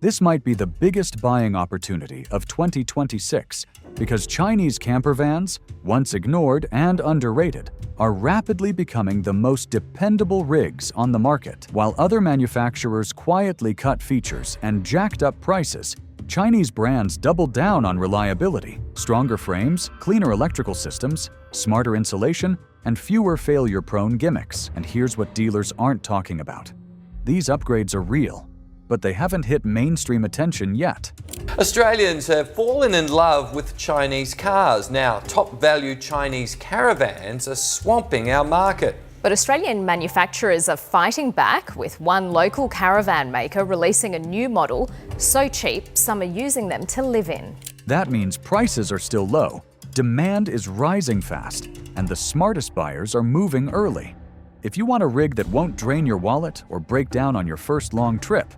This might be the biggest buying opportunity of 2026 because Chinese campervans, once ignored and underrated, are rapidly becoming the most dependable rigs on the market. While other manufacturers quietly cut features and jacked up prices, Chinese brands doubled down on reliability, stronger frames, cleaner electrical systems, smarter insulation, and fewer failure-prone gimmicks. And here's what dealers aren't talking about. These upgrades are real, but they haven't hit mainstream attention yet. Australians have fallen in love with Chinese cars. Now, top-value Chinese caravans are swamping our market. But Australian manufacturers are fighting back, with one local caravan maker releasing a new model so cheap some are using them to live in. That means prices are still low, demand is rising fast, and the smartest buyers are moving early. If you want a rig that won't drain your wallet or break down on your first long trip,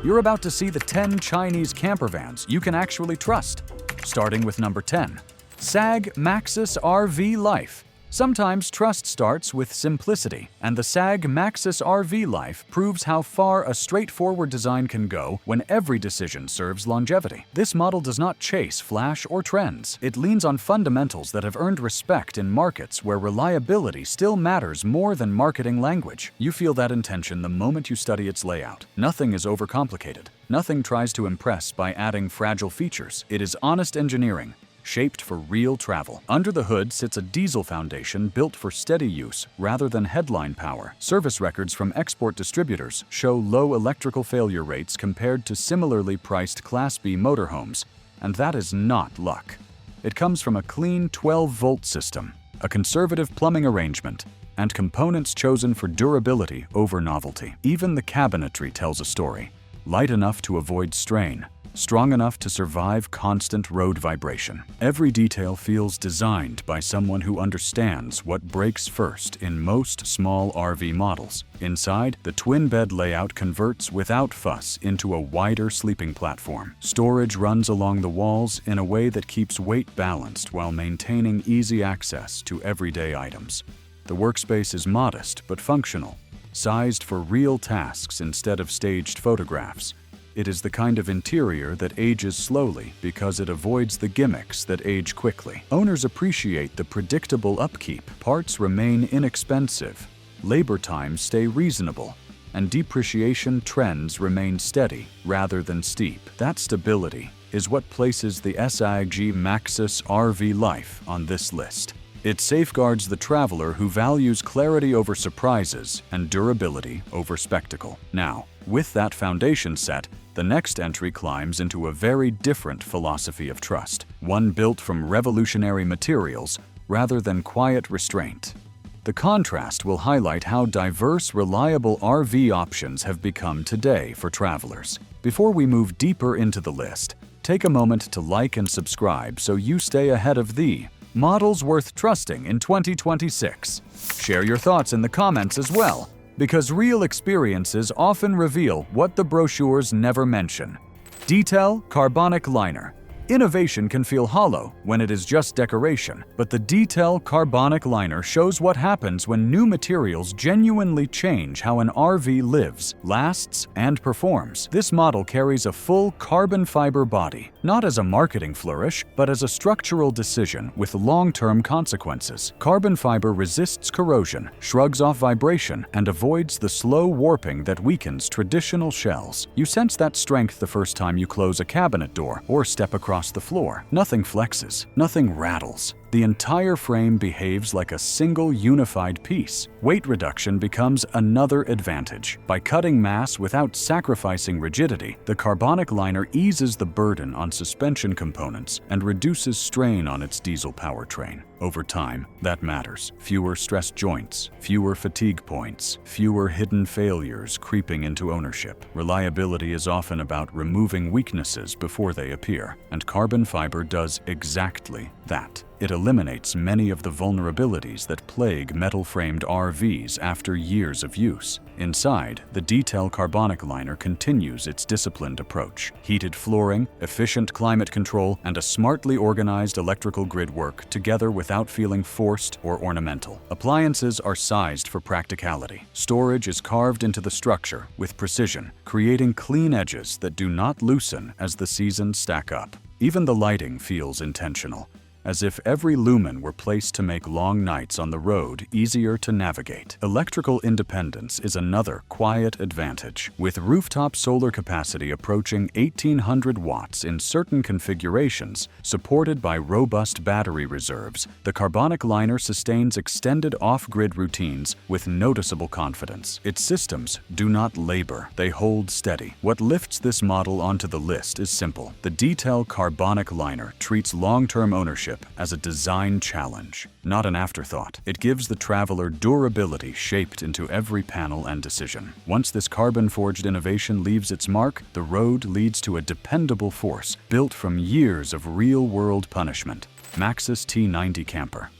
you're about to see the 10 Chinese campervans you can actually trust. Starting with number 10, Sag Maxis RV Life. Sometimes trust starts with simplicity, and the Sag Maxis RV Life proves how far a straightforward design can go when every decision serves longevity. This model does not chase flash or trends. It leans on fundamentals that have earned respect in markets where reliability still matters more than marketing language. You feel that intention the moment you study its layout. Nothing is overcomplicated. Nothing tries to impress by adding fragile features. It is honest engineering, shaped for real travel. Under the hood sits a diesel foundation built for steady use rather than headline power. Service records from export distributors show low electrical failure rates compared to similarly priced Class B motorhomes, and that is not luck. It comes from a clean 12-volt system, a conservative plumbing arrangement, and components chosen for durability over novelty. Even the cabinetry tells a story. Light enough to avoid strain, strong enough to survive constant road vibration. Every detail feels designed by someone who understands what breaks first in most small RV models. Inside, the twin-bed layout converts without fuss into a wider sleeping platform. Storage runs along the walls in a way that keeps weight balanced while maintaining easy access to everyday items. The workspace is modest but functional, sized for real tasks instead of staged photographs. It is the kind of interior that ages slowly because it avoids the gimmicks that age quickly. Owners appreciate the predictable upkeep. Parts remain inexpensive, labor times stay reasonable, and depreciation trends remain steady rather than steep. That stability is what places the Sag Maxis RV Life on this list. It safeguards the traveler who values clarity over surprises and durability over spectacle. Now, with that foundation set, the next entry climbs into a very different philosophy of trust, one built from revolutionary materials rather than quiet restraint. The contrast will highlight how diverse, reliable RV options have become today for travelers. Before we move deeper into the list, take a moment to like and subscribe so you stay ahead of the models worth trusting in 2026. Share your thoughts in the comments as well, because real experiences often reveal what the brochures never mention. Detail carbonic liner. Innovation can feel hollow when it is just decoration, but the Detail carbonic liner shows what happens when new materials genuinely change how an RV lives, lasts, and performs. This model carries a full carbon fiber body, not as a marketing flourish, but as a structural decision with long-term consequences. Carbon fiber resists corrosion, shrugs off vibration, and avoids the slow warping that weakens traditional shells. You sense that strength the first time you close a cabinet door or step across the floor. Nothing flexes, nothing rattles. The entire frame behaves like a single unified piece. Weight reduction becomes another advantage. By cutting mass without sacrificing rigidity, the carbonic liner eases the burden on suspension components and reduces strain on its diesel powertrain. Over time, that matters. Fewer stressed joints, fewer fatigue points, fewer hidden failures creeping into ownership. Reliability is often about removing weaknesses before they appear, and carbon fiber does exactly that. It eliminates many of the vulnerabilities that plague metal-framed RVs after years of use. Inside, the detail carbonic liner continues its disciplined approach. Heated flooring, efficient climate control, and a smartly organized electrical grid work together without feeling forced or ornamental. Appliances are sized for practicality. Storage is carved into the structure with precision, creating clean edges that do not loosen as the seasons stack up. Even the lighting feels intentional, as if every lumen were placed to make long nights on the road easier to navigate. Electrical independence is another quiet advantage. With rooftop solar capacity approaching 1,800 watts in certain configurations, supported by robust battery reserves, the carbonic liner sustains extended off-grid routines with noticeable confidence. Its systems do not labor, they hold steady. What lifts this model onto the list is simple. The detail carbonic liner treats long-term ownership as a design challenge, not an afterthought. It gives the traveler durability shaped into every panel and decision. Once this carbon-forged innovation leaves its mark, the road leads to a dependable force built from years of real-world punishment. Maxis T90 Camper.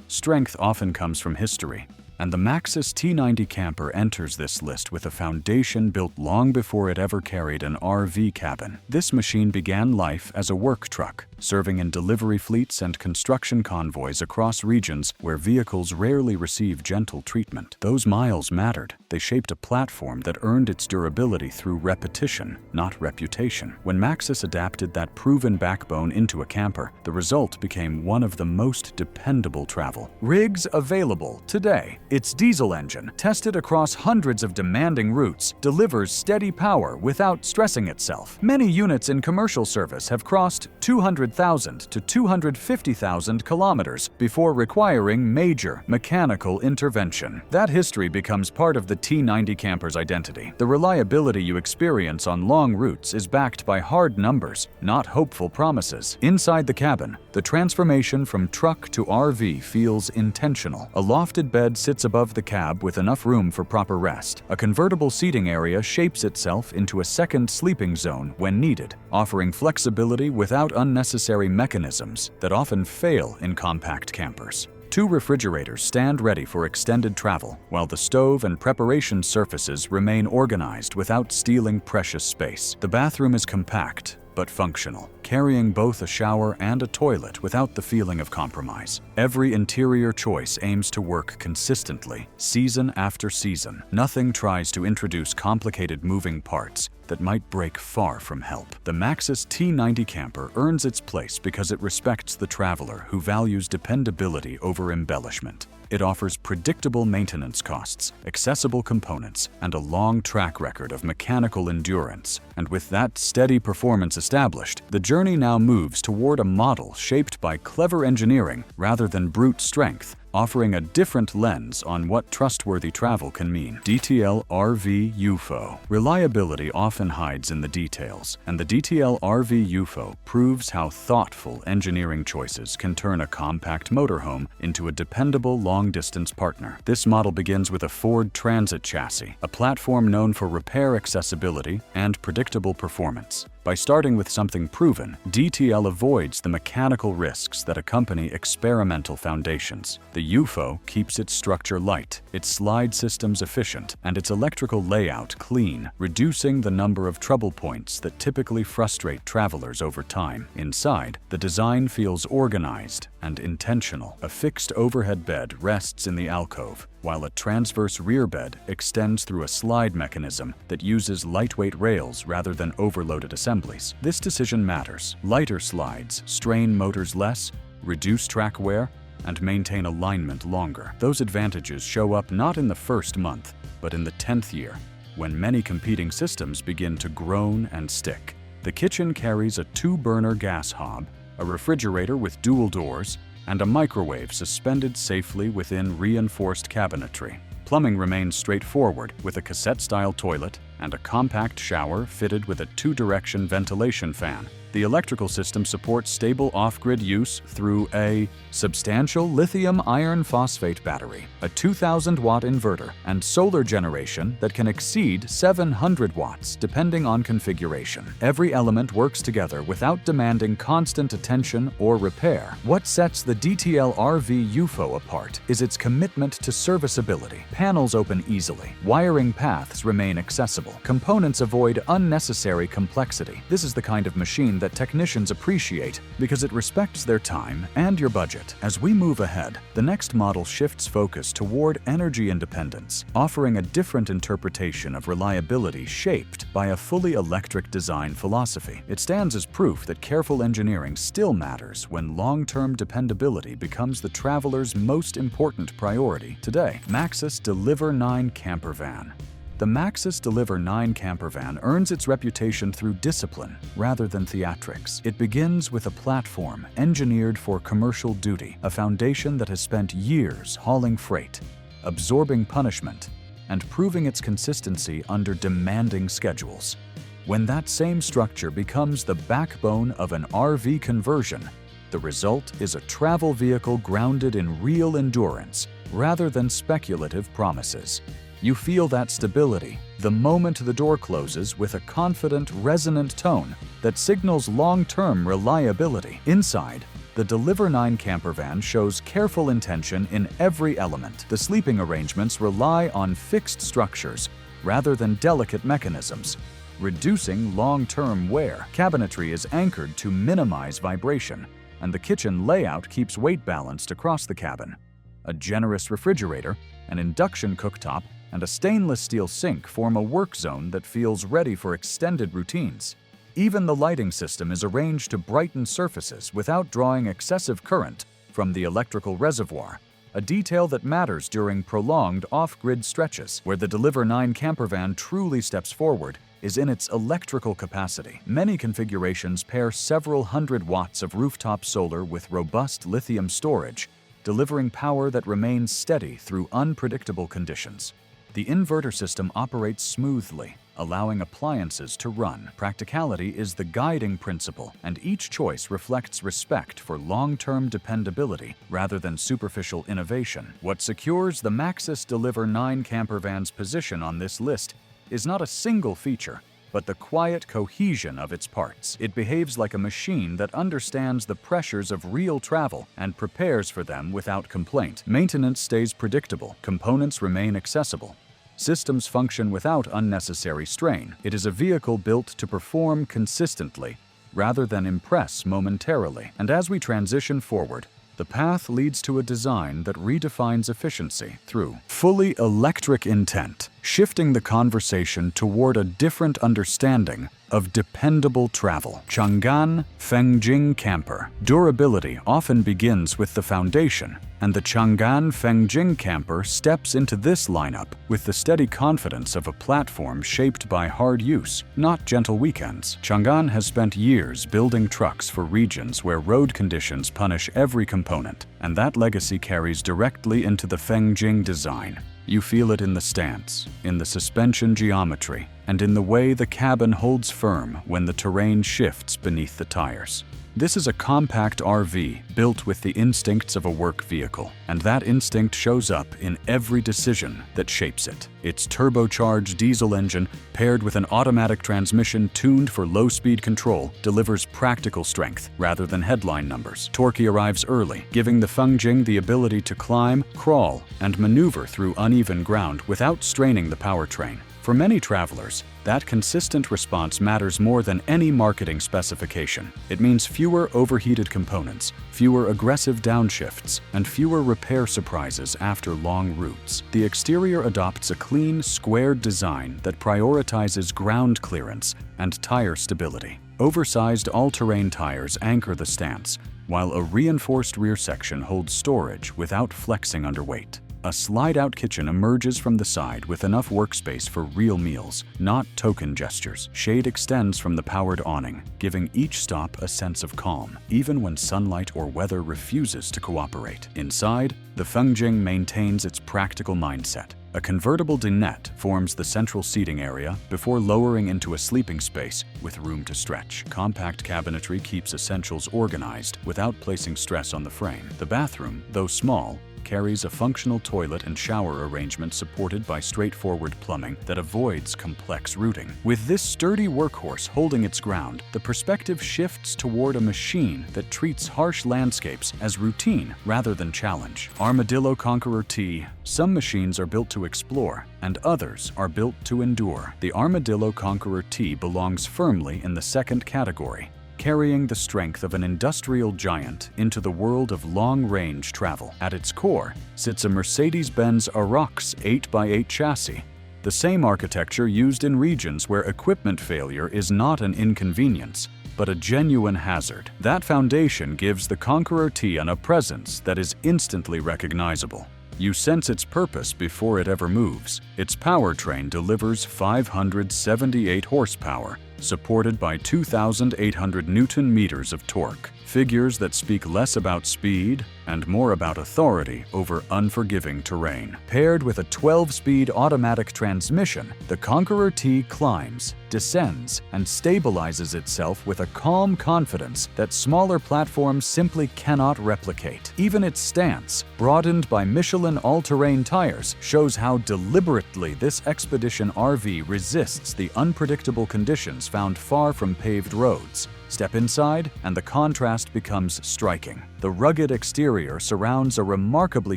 Strength often comes from history, and the Maxis T90 Camper enters this list with a foundation built long before it ever carried an RV cabin. This machine began life as a work truck, serving in delivery fleets and construction convoys across regions where vehicles rarely receive gentle treatment. Those miles mattered. They shaped a platform that earned its durability through repetition, not reputation. When Maxis adapted that proven backbone into a camper, the result became one of the most dependable travel rigs available today. Its diesel engine, tested across hundreds of demanding routes, delivers steady power without stressing itself. Many units in commercial service have crossed 200,000 to 250,000 kilometers before requiring major mechanical intervention. That history becomes part of the T90 camper's identity. The reliability you experience on long routes is backed by hard numbers, not hopeful promises. Inside the cabin, the transformation from truck to RV feels intentional. A lofted bed sits above the cab with enough room for proper rest. A convertible seating area shapes itself into a second sleeping zone when needed, offering flexibility without unnecessary mechanisms that often fail in compact campers. 2 refrigerators stand ready for extended travel, while the stove and preparation surfaces remain organized without stealing precious space. The bathroom is compact but functional, carrying both a shower and a toilet without the feeling of compromise. Every interior choice aims to work consistently, season after season. Nothing tries to introduce complicated moving parts that might break far from help. The Maxis T90 camper earns its place because it respects the traveler who values dependability over embellishment. It offers predictable maintenance costs, accessible components, and a long track record of mechanical endurance. And with that steady performance established, the journey now moves toward a model shaped by clever engineering rather than brute strength, offering a different lens on what trustworthy travel can mean. DTL RV UFO. Reliability often hides in the details, and the DTL RV UFO proves how thoughtful engineering choices can turn a compact motorhome into a dependable long-distance partner. This model begins with a Ford Transit chassis, a platform known for repair accessibility and predictable performance. By starting with something proven, DTL avoids the mechanical risks that accompany experimental foundations. The UFO keeps its structure light, its slide systems efficient, and its electrical layout clean, reducing the number of trouble points that typically frustrate travelers over time. Inside, the design feels organized and intentional. A fixed overhead bed rests in the alcove, while a transverse rear bed extends through a slide mechanism that uses lightweight rails rather than overloaded assemblies. This decision matters. Lighter slides strain motors less, reduce track wear, and maintain alignment longer. Those advantages show up not in the first month, but in the 10th year, when many competing systems begin to groan and stick. The kitchen carries a 2-burner gas hob, a refrigerator with dual doors, and a microwave suspended safely within reinforced cabinetry. Plumbing remains straightforward, with a cassette-style toilet and a compact shower fitted with a 2-direction ventilation fan. The electrical system supports stable off-grid use through a substantial lithium iron phosphate battery, a 2,000-watt inverter, and solar generation that can exceed 700 watts depending on configuration. Every element works together without demanding constant attention or repair. What sets the DTL RV UFO apart is its commitment to serviceability. Panels open easily. Wiring paths remain accessible. Components avoid unnecessary complexity. This is the kind of machine that technicians appreciate because it respects their time and your budget. As we move ahead, the next model shifts focus toward energy independence, offering a different interpretation of reliability shaped by a fully electric design philosophy. It stands as proof that careful engineering still matters when long-term dependability becomes the traveler's most important priority. Today, Maxis Deliver 9 Campervan. The Maxis Deliver 9 Campervan earns its reputation through discipline rather than theatrics. It begins with a platform engineered for commercial duty, a foundation that has spent years hauling freight, absorbing punishment, and proving its consistency under demanding schedules. When that same structure becomes the backbone of an RV conversion, the result is a travel vehicle grounded in real endurance rather than speculative promises. You feel that stability the moment the door closes with a confident, resonant tone that signals long-term reliability. Inside, the Deliver 9 Campervan shows careful intention in every element. The sleeping arrangements rely on fixed structures rather than delicate mechanisms, reducing long-term wear. Cabinetry is anchored to minimize vibration, and the kitchen layout keeps weight balanced across the cabin. A generous refrigerator, an induction cooktop, and a stainless steel sink form a work zone that feels ready for extended routines. Even the lighting system is arranged to brighten surfaces without drawing excessive current from the electrical reservoir, a detail that matters during prolonged off-grid stretches. Where the Deliver 9 Campervan truly steps forward is in its electrical capacity. Many configurations pair several hundred watts of rooftop solar with robust lithium storage, delivering power that remains steady through unpredictable conditions. The inverter system operates smoothly, allowing appliances to run. Practicality is the guiding principle, and each choice reflects respect for long-term dependability rather than superficial innovation. What secures the Maxis Deliver 9 Campervan's position on this list is not a single feature, but the quiet cohesion of its parts. It behaves like a machine that understands the pressures of real travel and prepares for them without complaint. Maintenance stays predictable, components remain accessible, systems function without unnecessary strain. It is a vehicle built to perform consistently rather than impress momentarily. And as we transition forward, the path leads to a design that redefines efficiency through fully electric intent, shifting the conversation toward a different understanding of dependable travel. Changan Fanggjing camper. Durability often begins with the foundation, and the Changan Fanggjing camper steps into this lineup with the steady confidence of a platform shaped by hard use, not gentle weekends. Changan has spent years building trucks for regions where road conditions punish every component, and that legacy carries directly into the Fanggjing design. You feel it in the stance, in the suspension geometry, and in the way the cabin holds firm when the terrain shifts beneath the tires. This is a compact RV built with the instincts of a work vehicle, and that instinct shows up in every decision that shapes it. Its turbocharged diesel engine, paired with an automatic transmission tuned for low-speed control, delivers practical strength rather than headline numbers. Torque arrives early, giving the Fanggjing the ability to climb, crawl, and maneuver through uneven ground without straining the powertrain. For many travelers, that consistent response matters more than any marketing specification. It means fewer overheated components, fewer aggressive downshifts, and fewer repair surprises after long routes. The exterior adopts a clean, squared design that prioritizes ground clearance and tire stability. Oversized all-terrain tires anchor the stance, while a reinforced rear section holds storage without flexing under weight. A slide-out kitchen emerges from the side with enough workspace for real meals, not token gestures. Shade extends from the powered awning, giving each stop a sense of calm, even when sunlight or weather refuses to cooperate. Inside, the Fanggjing maintains its practical mindset. A convertible dinette forms the central seating area before lowering into a sleeping space with room to stretch. Compact cabinetry keeps essentials organized without placing stress on the frame. The bathroom, though small, carries a functional toilet and shower arrangement supported by straightforward plumbing that avoids complex routing. With this sturdy workhorse holding its ground, the perspective shifts toward a machine that treats harsh landscapes as routine rather than challenge. Armadillo Conqueror T. Some machines are built to explore, and others are built to endure. The Armadillo Conqueror T belongs firmly in the second category, carrying the strength of an industrial giant into the world of long-range travel. At its core sits a Mercedes-Benz Arocs 8x8 chassis, the same architecture used in regions where equipment failure is not an inconvenience, but a genuine hazard. That foundation gives the Conqueror T a presence that is instantly recognizable. You sense its purpose before it ever moves. Its powertrain delivers 578 horsepower, supported by 2,800 Newton-meters of torque, figures that speak less about speed and more about authority over unforgiving terrain. Paired with a 12-speed automatic transmission, the Conqueror T climbs, descends, and stabilizes itself with a calm confidence that smaller platforms simply cannot replicate. Even its stance, broadened by Michelin all-terrain tires, shows how deliberately this expedition RV resists the unpredictable conditions found far from paved roads. Step inside, and the contrast becomes striking. The rugged exterior surrounds a remarkably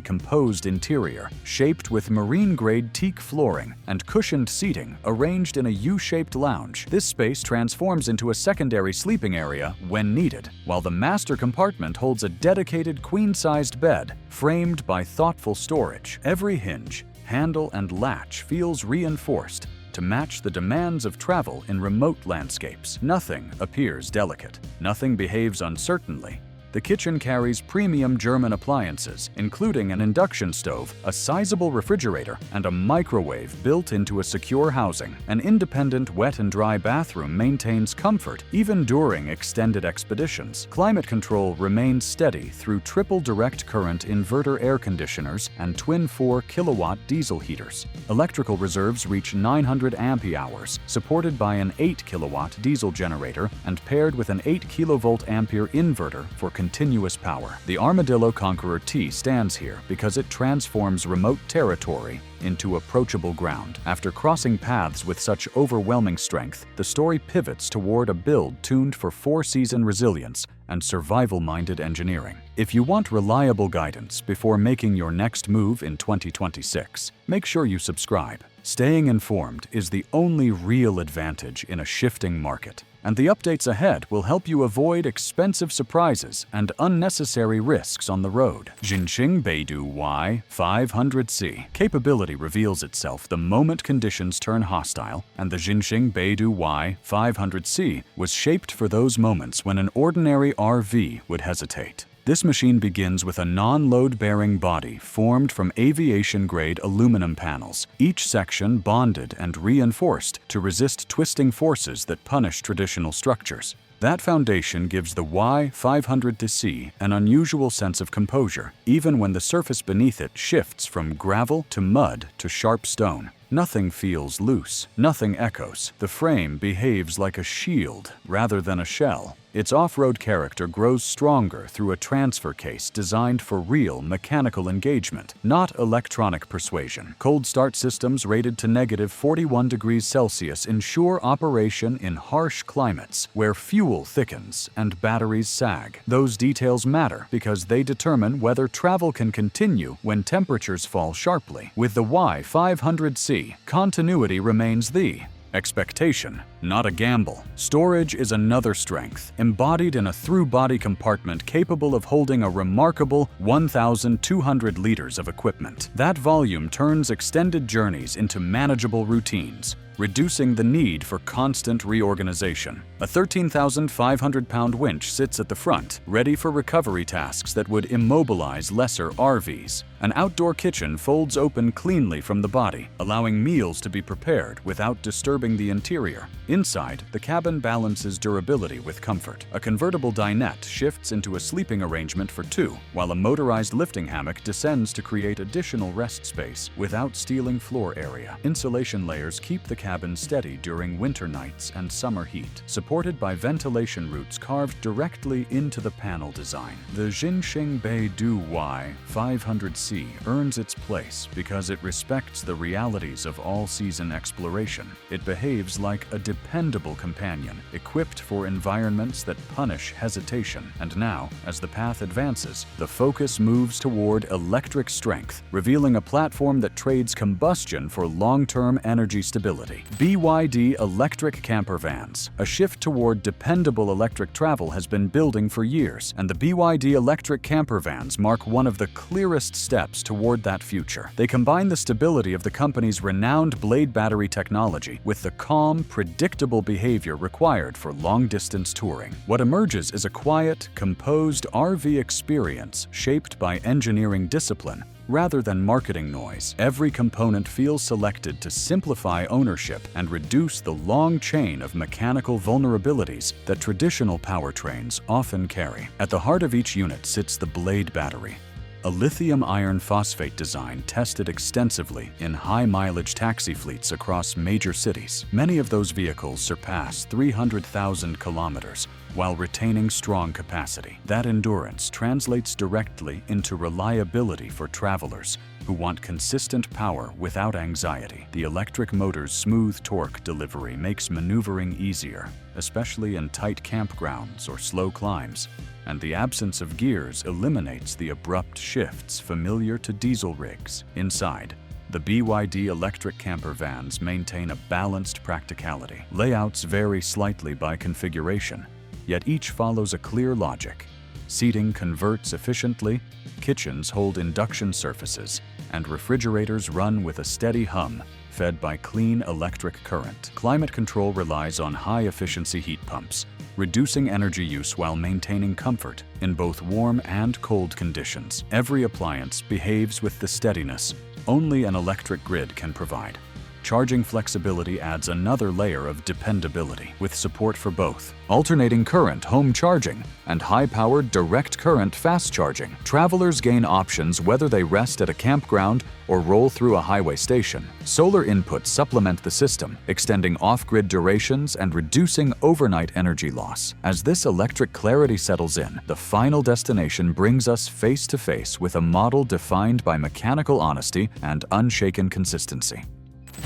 composed interior, shaped with marine-grade teak flooring and cushioned seating arranged in a U-shaped lounge. This space transforms into a secondary sleeping area when needed, while the master compartment holds a dedicated queen-sized bed, framed by thoughtful storage. Every hinge, handle, and latch feels reinforced to match the demands of travel in remote landscapes. Nothing appears delicate. Nothing behaves uncertainly. The kitchen carries premium German appliances, including an induction stove, a sizable refrigerator, and a microwave built into a secure housing. An independent wet and dry bathroom maintains comfort even during extended expeditions. Climate control remains steady through triple direct current inverter air conditioners and twin 4-kilowatt diesel heaters. Electrical reserves reach 900 ampere-hours, supported by an 8-kilowatt diesel generator and paired with an 8-kilovolt-ampere inverter for continuous power. The Armadillo Conqueror T stands here because it transforms remote territory into approachable ground. After crossing paths with such overwhelming strength, the story pivots toward a build tuned for 4-season resilience and survival-minded engineering. If you want reliable guidance before making your next move in 2026, make sure you subscribe. Staying informed is the only real advantage in a shifting market, and the updates ahead will help you avoid expensive surprises and unnecessary risks on the road. Jinxing BUY 500C. Capability reveals itself the moment conditions turn hostile, and the Jinxing BUY 500C was shaped for those moments when an ordinary RV would hesitate. This machine begins with a non-load-bearing body formed from aviation-grade aluminum panels, each section bonded and reinforced to resist twisting forces that punish traditional structures. That foundation gives the Y500C an unusual sense of composure, even when the surface beneath it shifts from gravel to mud to sharp stone. Nothing feels loose, nothing echoes. The frame behaves like a shield rather than a shell. Its off-road character grows stronger through a transfer case designed for real mechanical engagement, not electronic persuasion. Cold start systems rated to -41 degrees Celsius ensure operation in harsh climates where fuel thickens and batteries sag. Those details matter because they determine whether travel can continue when temperatures fall sharply. With the Y500C, continuity remains the expectation, not a gamble. Storage is another strength, embodied in a through-body compartment capable of holding a remarkable 1,200 liters of equipment. That volume turns extended journeys into manageable routines, reducing the need for constant reorganization. A 13,500-pound winch sits at the front, ready for recovery tasks that would immobilize lesser RVs. An outdoor kitchen folds open cleanly from the body, allowing meals to be prepared without disturbing the interior. Inside, the cabin balances durability with comfort. A convertible dinette shifts into a sleeping arrangement for two, while a motorized lifting hammock descends to create additional rest space without stealing floor area. Insulation layers keep the cabin steady during winter nights and summer heat, supported by ventilation routes carved directly into the panel design. The Jinxing BUY 500C earns its place because it respects the realities of all-season exploration. It behaves like a dependable companion, equipped for environments that punish hesitation. And now, as the path advances, the focus moves toward electric strength, revealing a platform that trades combustion for long-term energy stability. BYD Electric Campervans. A shift toward dependable electric travel has been building for years, and the BYD Electric Campervans mark one of the clearest steps toward that future. They combine the stability of the company's renowned blade battery technology with the calm, predictable behavior required for long-distance touring. What emerges is a quiet, composed RV experience shaped by engineering discipline rather than marketing noise. Every component feels selected to simplify ownership and reduce the long chain of mechanical vulnerabilities that traditional powertrains often carry. At the heart of each unit sits the blade battery, a lithium iron phosphate design tested extensively in high-mileage taxi fleets across major cities. Many of those vehicles surpass 300,000 kilometers while retaining strong capacity. That endurance translates directly into reliability for travelers who want consistent power without anxiety. The electric motor's smooth torque delivery makes maneuvering easier, especially in tight campgrounds or slow climbs, and the absence of gears eliminates the abrupt shifts familiar to diesel rigs. Inside, the BYD electric campervans maintain a balanced practicality. Layouts vary slightly by configuration, yet each follows a clear logic. Seating converts efficiently, kitchens hold induction surfaces, and refrigerators run with a steady hum, fed by clean electric current. Climate control relies on high-efficiency heat pumps, reducing energy use while maintaining comfort in both warm and cold conditions. Every appliance behaves with the steadiness only an electric grid can provide. Charging flexibility adds another layer of dependability, with support for both alternating current home charging and high-powered direct current fast charging. Travelers gain options whether they rest at a campground or roll through a highway station. Solar inputs supplement the system, extending off-grid durations and reducing overnight energy loss. As this electric clarity settles in, the final destination brings us face-to-face with a model defined by mechanical honesty and unshaken consistency.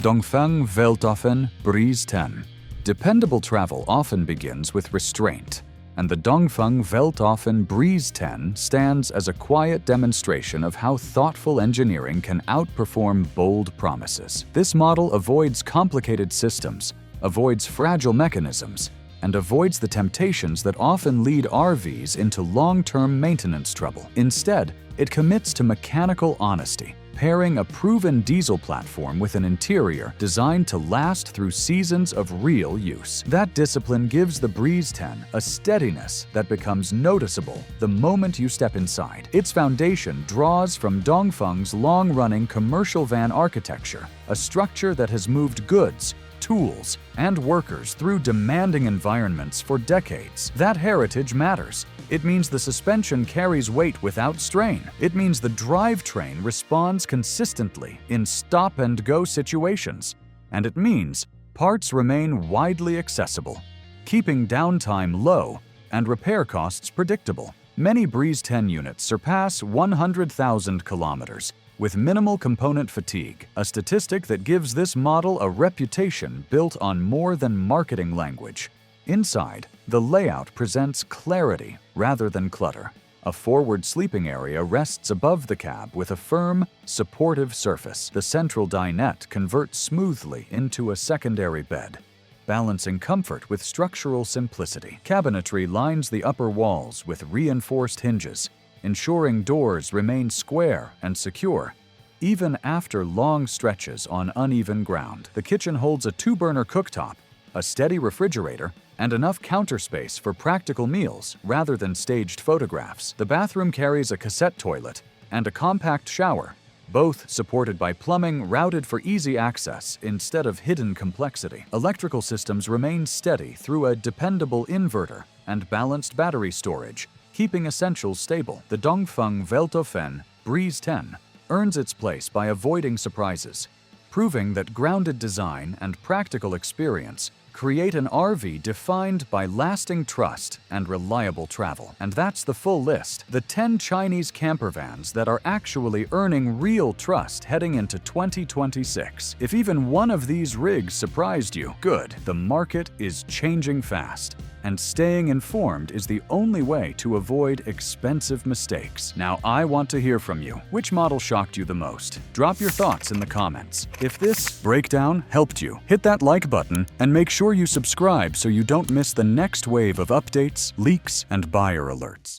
Dongfang Breeze 10. Dependable travel often begins with restraint, and the Dongfang Breeze 10 stands as a quiet demonstration of how thoughtful engineering can outperform bold promises. This model avoids complicated systems, avoids fragile mechanisms, and avoids the temptations that often lead RVs into long-term maintenance trouble. Instead, it commits to mechanical honesty, pairing a proven diesel platform with an interior designed to last through seasons of real use. That discipline gives the Breeze 10 a steadiness that becomes noticeable the moment you step inside. Its foundation draws from Dongfang's long-running commercial van architecture, a structure that has moved goods, tools, and workers through demanding environments for decades. That heritage matters. It means the suspension carries weight without strain. It means the drivetrain responds consistently in stop-and-go situations. And it means parts remain widely accessible, keeping downtime low and repair costs predictable. Many Breeze 10 units surpass 100,000 kilometers, with minimal component fatigue, a statistic that gives this model a reputation built on more than marketing language. Inside, the layout presents clarity rather than clutter. A forward sleeping area rests above the cab with a firm, supportive surface. The central dinette converts smoothly into a secondary bed, balancing comfort with structural simplicity. Cabinetry lines the upper walls with reinforced hinges, ensuring doors remain square and secure, even after long stretches on uneven ground. The kitchen holds a 2-burner cooktop, a steady refrigerator, and enough counter space for practical meals rather than staged photographs. The bathroom carries a cassette toilet and a compact shower, both supported by plumbing routed for easy access instead of hidden complexity. Electrical systems remain steady through a dependable inverter and balanced battery storage, keeping essentials stable. The Dongfang Breeze 10 earns its place by avoiding surprises, proving that grounded design and practical experience create an RV defined by lasting trust and reliable travel. And that's the full list. The 10 Chinese campervans that are actually earning real trust heading into 2026. If even one of these rigs surprised you, good. The market is changing fast, and staying informed is the only way to avoid expensive mistakes. Now, I want to hear from you. Which model shocked you the most? Drop your thoughts in the comments. If this breakdown helped you, hit that like button and make sure you subscribe so you don't miss the next wave of updates, leaks, and buyer alerts.